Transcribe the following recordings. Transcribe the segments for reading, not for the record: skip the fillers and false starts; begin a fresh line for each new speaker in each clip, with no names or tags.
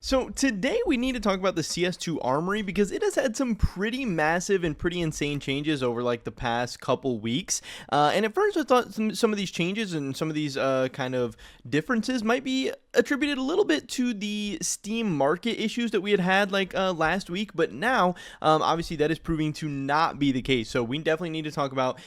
So today we need to talk about the CS2 Armory because it has had some pretty massive and pretty insane changes over like the past couple weeks. And at first I thought some of these changes and some of these kind of differences might be attributed a little bit to the Steam market issues that we had like last week. But now, obviously that is proving to not be the case. So we definitely need to talk about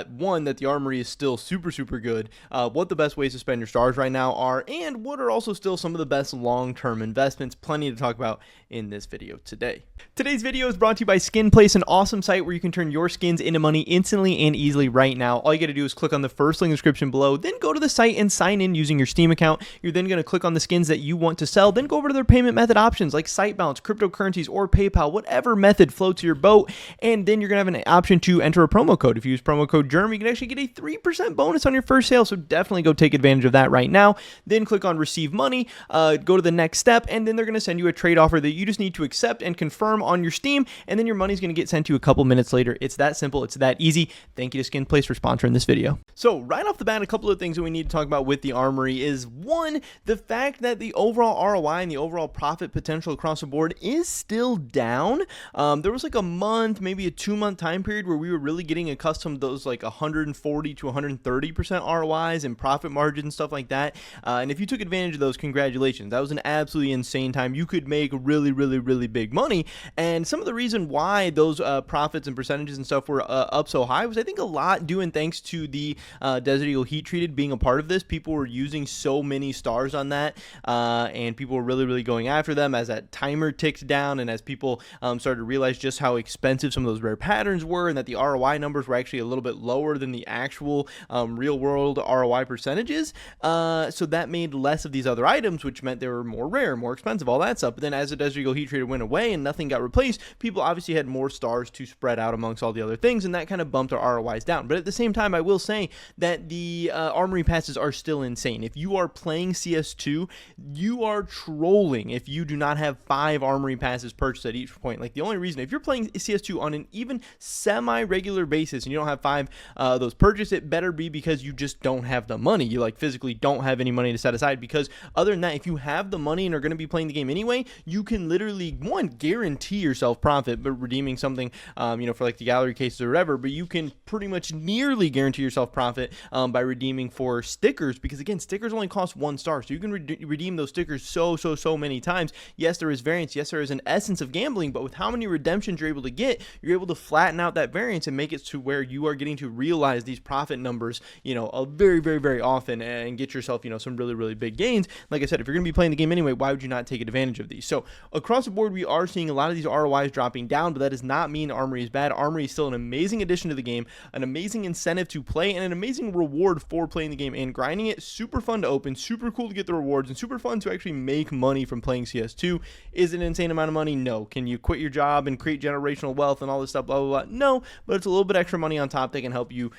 one, that the Armory is still super, super good, what the best ways to spend your stars right now are, and what are also still some of the best long-term investments. Plenty to talk about in this video today. Today's video is brought to you by SkinPlace, an awesome site where you can turn your skins into money instantly and easily right now. All you got to do is click on the first link in the description below, then go to the site and sign in using your Steam account. You're then going to click on the skins that you want to sell, then go over to their payment method options like site balance, cryptocurrencies, or PayPal, whatever method floats your boat. And then you're going to have an option to enter a promo code. If you use promo code GERM, you can actually get a 3% bonus on your first sale. So definitely go take advantage of that right now. Then click on receive money, go to the next step, and then they're going to send you a trade offer that you just need to accept and confirm on your Steam, and then your money's going to get sent to you a couple minutes later. It's that simple. It's that easy. Thank you to SkinPlace for sponsoring this video. So right off the bat, a couple of things that we need to talk about with the Armory is, one, the fact that the overall ROI and the overall profit potential across the board is still down. There was like a month, maybe a 2-month time period where we were really getting accustomed to those like 140 to 130% ROIs and profit margins and stuff like that. And if you took advantage of those, congratulations. That was an absolutely insane time. You could make really, really, really big money. And some of the reason why those profits and percentages and stuff were up so high was, I think, a lot due and thanks to the Desert Eagle Heat Treated being a part of this. People were using so many stars on that, and people were really, really going after them as that timer ticked down, and as people started to realize just how expensive some of those rare patterns were, and that the ROI numbers were actually a little bit lower than the actual real world ROI percentages. So that made less of these other items, which meant they were more rare, more expensive, all that stuff. But then as the Desert Eagle Heat Treated went away and nothing got replaced, people obviously had more stars to spread out amongst all the other things, and that kind of bumped our ROIs down. But at the same time, I will say that the Armory passes are still insane. If you are playing CS2, you are trolling if you do not have 5 Armory passes purchased at each point. Like, the only reason, if you're playing CS2 on an even semi-regular basis and you don't have 5 of those purchased, it better be because you just don't have the money. You like physically don't have any money to set aside, because other than that, if you have the money and are going to be playing the game anyway, you can literally, one, guarantee yourself profit, but redeeming something, for like the gallery cases or whatever, but you can pretty much nearly guarantee yourself profit by redeeming for stickers, because again, stickers only cost 1 star, so you can redeem those stickers so many times. Yes, there is variance. Yes, there is an essence of gambling, but with how many redemptions you're able to get, you're able to flatten out that variance and make it to where you are getting to realize these profit numbers, very often, and get yourself, some really, really big gains. Like I said, if you're going to be playing the game anyway, why would you not take advantage of these? So across the board, we are seeing a lot of these ROIs dropping down, but that does not mean Armory is bad. Armory is still an amazing addition to the game, an amazing incentive to play, and an amazing reward for playing the game and grinding it. Super fun to open, super cool to get the rewards, and super fun to actually make money from playing CS2. Is it an insane amount of money? No. Can you quit your job and create generational wealth and all this stuff, blah, blah, blah? No, but it's a little bit extra money on top that can help you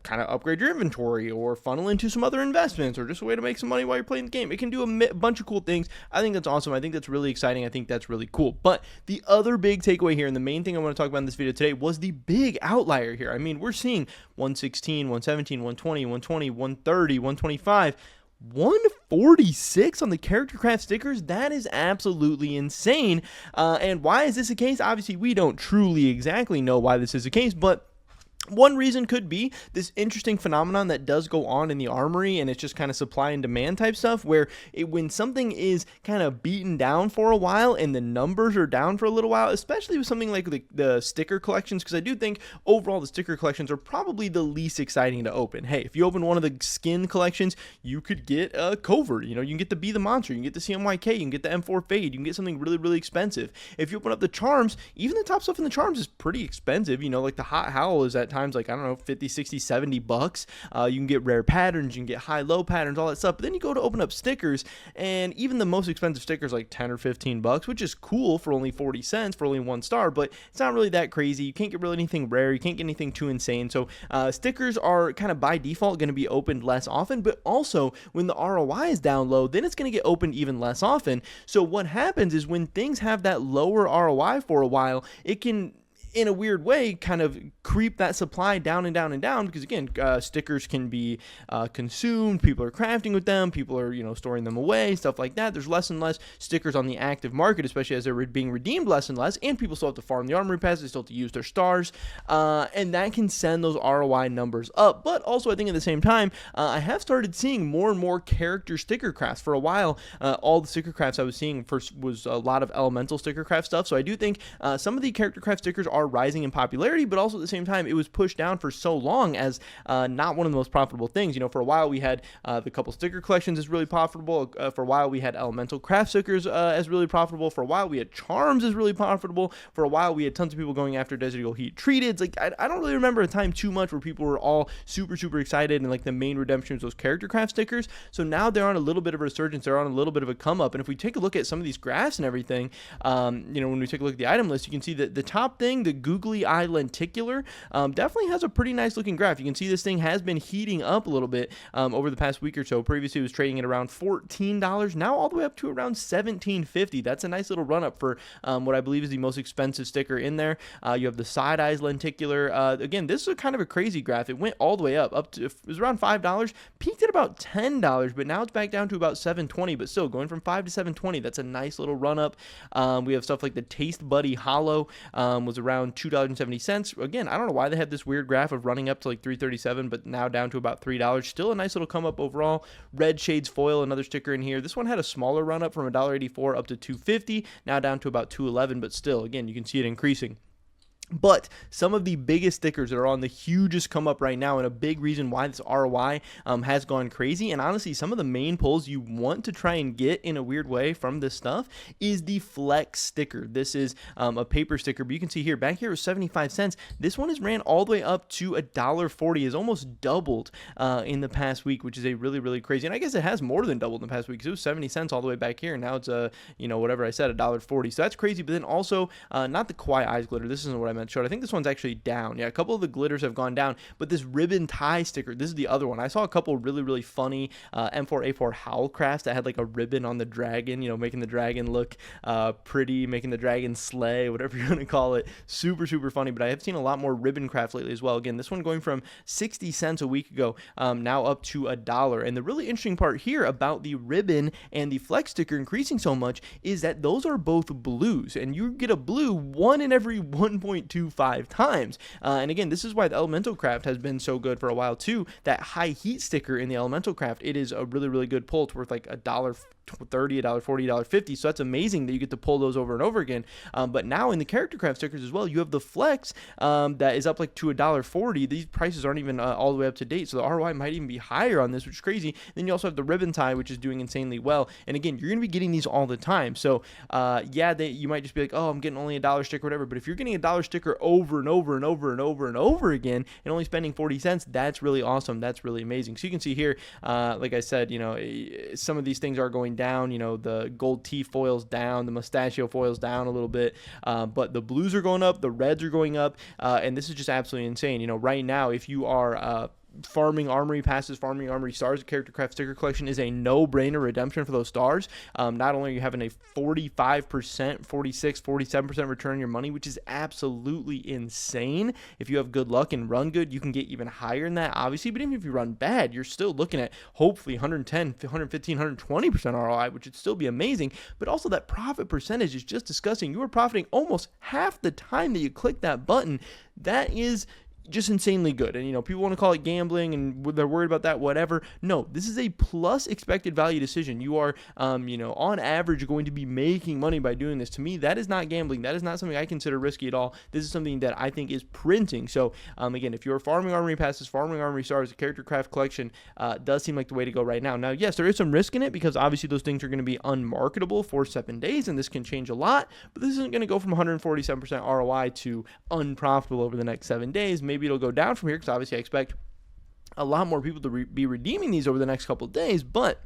kind of upgrade your inventory or funnel into some other investments, or just a way to make some money while you're playing the game. It can do a bunch of cool things. I think that's awesome. I think that's really exciting. I think that's really cool. But the other big takeaway here, and the main thing I want to talk about in this video today, was the big outlier here. I mean, we're seeing 116, 117, 120, 120, 130, 125, 146 on the character craft stickers. That is absolutely insane. And why is this the case? Obviously, we don't truly exactly know why this is the case, but one reason could be this interesting phenomenon that does go on in the Armory, and it's just kind of supply and demand type stuff, where when something is kind of beaten down for a while and the numbers are down for a little while, especially with something like the sticker collections, because I do think overall the sticker collections are probably the least exciting to open. Hey, if you open one of the skin collections, you could get a Covert, you can get the Be the Monster, you can get the CMYK, you can get the M4 Fade, you can get something really, really expensive. If you open up the charms, even the top stuff in the charms is pretty expensive, like the Hot Howl is at times like, I don't know, 50, 60, 70 bucks. You can get rare patterns, you can get high-low patterns, all that stuff. But then you go to open up stickers, and even the most expensive stickers like 10 or 15 bucks, which is cool for only 40 cents for only 1 star, but it's not really that crazy. You can't get really anything rare. You can't get anything too insane. So stickers are kind of by default going to be opened less often, but also when the ROI is down low, then it's going to get opened even less often. So what happens is when things have that lower ROI for a while, it can in a weird way, kind of creep that supply down and down and down, because again, stickers can be consumed, people are crafting with them, people are, storing them away, stuff like that. There's less and less stickers on the active market, especially as they're being redeemed less and less, and people still have to farm the armory passes, they still have to use their stars, and that can send those ROI numbers up. But also, I think at the same time, I have started seeing more and more character sticker crafts. For a while, all the sticker crafts I was seeing first was a lot of elemental sticker craft stuff, so I do think some of the character craft stickers are rising in popularity, but also at the same time, it was pushed down for so long as not one of the most profitable things. For a while we had the couple sticker collections as really profitable. For a while we had elemental craft stickers as really profitable. For a while we had charms as really profitable. For a while we had tons of people going after Desert Eagle Heat Treated. It's like I don't really remember a time too much where people were all super excited and like the main redemption was those character craft stickers. So now they're on a little bit of a resurgence. They're on a little bit of a come up. And if we take a look at some of these graphs and everything, when we take a look at the item list, you can see that the top thing, the googly eye lenticular, definitely has a pretty nice looking graph. You can see this thing has been heating up a little bit over the past week or so. Previously it was trading at around $14, now all the way up to around $17.50. That's a nice little run up for what I believe is the most expensive sticker in there. You have the side eyes lenticular. Again, this is a kind of a crazy graph. It went all the way up to, it was around $5, peaked at about $10, but now it's back down to about $7.20, but still going from $5 to $7.20. That's a nice little run up. We have stuff like the Taste Buddy Hollow was around $2.70. Again, I don't know why they had this weird graph of running up to like $3.37, but now down to about $3. Still a nice little come up overall. Red Shades Foil, another sticker in here. This one had a smaller run up from $1.84 up to $2.50, now down to about $2.11, but still, again, you can see it increasing. But some of the biggest stickers that are on the hugest come up right now, and a big reason why this ROI has gone crazy, and honestly some of the main pulls you want to try and get in a weird way from this stuff, is the Flex sticker. This is a paper sticker, but you can see here, back here it was 75 cents. This one has ran all the way up to $1.40, has almost doubled in the past week, which is a really crazy, and I guess it has more than doubled in the past week, because it was 70 cents all the way back here, and now it's whatever I said, $1.40. So that's crazy. But then also not the Kawaii Eyes glitter, this isn't what I meant showed. I think this one's actually down. Yeah, a couple of the glitters have gone down, but this ribbon tie sticker, this is the other one. I saw a couple really funny M4A4 Howl crafts that had like a ribbon on the dragon, making the dragon look pretty, making the dragon slay, whatever you're going to call it. Super funny, but I have seen a lot more ribbon crafts lately as well. Again, this one going from 60 cents a week ago, now up to $1. And the really interesting part here about the ribbon and the Flex sticker increasing so much is that those are both blues, and you get a blue 1 in every 1.25 times. And again, this is why the elemental craft has been so good for a while too. That high heat sticker in the elemental craft, it is a really good pull. It's worth like $1.30, $1.40, $1.50. So that's amazing that you get to pull those over and over again. But now in the character craft stickers as well, you have the Flex that is up like to $1.40. These prices aren't even all the way up to date, so the ROI might even be higher on this, which is crazy. Then you also have the ribbon tie, which is doing insanely well. And again, you're going to be getting these all the time. So you might just be like, oh, I'm getting only $1 sticker, whatever. But if you're getting $1 sticker over and over again and only spending 40 cents, that's really awesome. That's really amazing. So you can see here, like I said, some of these things are going down. The gold tea foil's down, the mustachio foil's down a little bit, but the blues are going up, the reds are going up, and this is just absolutely insane. Right now, if you are farming armory passes, farming armory stars, the character craft sticker collection is a no-brainer redemption for those stars. Not only are you having a 45%, 46, 47% return on your money, which is absolutely insane. If you have good luck and run good, you can get even higher than that, obviously, but even if you run bad, you're still looking at hopefully 110, 115, 120% ROI, which would still be amazing. But also that profit percentage is just disgusting. You are profiting almost half the time that you click that button. That is just insanely good. And people want to call it gambling and they're worried about that, whatever. No, this is a plus expected value decision. You are on average going to be making money by doing this. To me, that is not gambling. That is not something I consider risky at all. This is something that I think is printing. So again, if you're farming armory passes, farming armory stars, the character craft collection does seem like the way to go right now. Now, yes, there is some risk in it because obviously those things are going to be unmarketable for 7 days, and this can change a lot, but this isn't going to go from 147% ROI to unprofitable over the next 7 days. Maybe it'll go down from here because obviously I expect a lot more people to be redeeming these over the next couple of days, but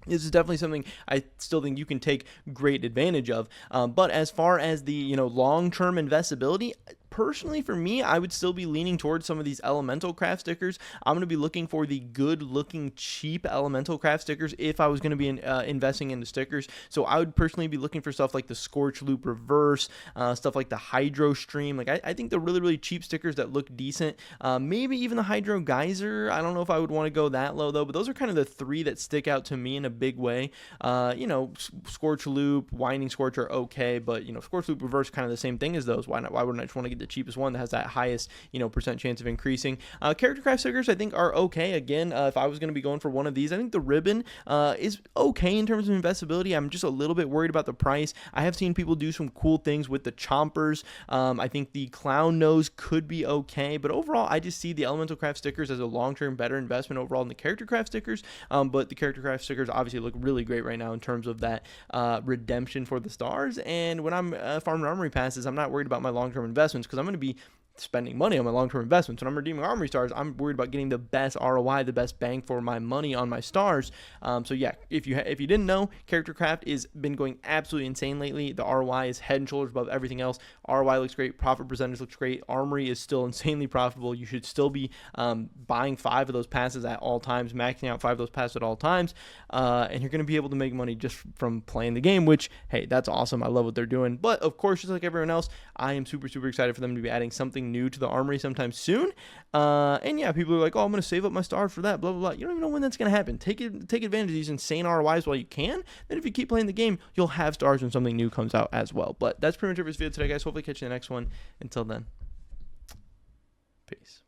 this is definitely something I still think you can take great advantage of. But as far as the long-term investability, personally, for me, I would still be leaning towards some of these elemental craft stickers. I'm going to be looking for the good looking cheap elemental craft stickers if I was going to be investing into stickers. So I would personally be looking for stuff like the Scorch Loop Reverse, stuff like the Hydro Stream. Like I think the really cheap stickers that look decent, maybe even the Hydro Geyser. I don't know if I would want to go that low though, but those are kind of the three that stick out to me in a big way. You know, Scorch Loop, Winding Scorch are okay, but you know, Scorch Loop Reverse kind of the same thing as those. Why not? Why wouldn't I just want to get the cheapest one that has that highest, you know, percent chance of increasing? Character craft stickers I think are okay. Again, if I was going to be going for one of these, I think the ribbon is okay in terms of investability. I'm just a little bit worried about the price. I have seen people do some cool things with the chompers. I think the clown nose could be okay, but overall I just see the elemental craft stickers as a long-term better investment overall than the character craft stickers. But the character craft stickers obviously look really great right now in terms of that redemption for the stars. And when I'm farming Armory passes, I'm not worried about my long-term investments because I'm going to be spending money on my long-term investments. When I'm redeeming Armory stars, I'm worried about getting the best ROI, the best bang for my money on my stars. So yeah, if you didn't know, character craft has been going absolutely insane lately. The ROI is head and shoulders above everything else. ROI looks great, profit percentage looks great. Armory is still insanely profitable. You should still be buying 5 of those passes at all times, maxing out 5 of those passes at all times, and you're going to be able to make money just from playing the game, which, hey, that's awesome. I love what they're doing. But of course, just like everyone else, I am super excited for them to be adding something new to the Armory sometime soon. And yeah, people are like, oh, I'm going to save up my stars for that, blah, blah, blah. You don't even know when that's going to happen. Take advantage of these insane ROIs while you can. Then if you keep playing the game, you'll have stars when something new comes out as well. But that's pretty much it for this video today, guys. Hopefully catch you in the next one. Until then, peace.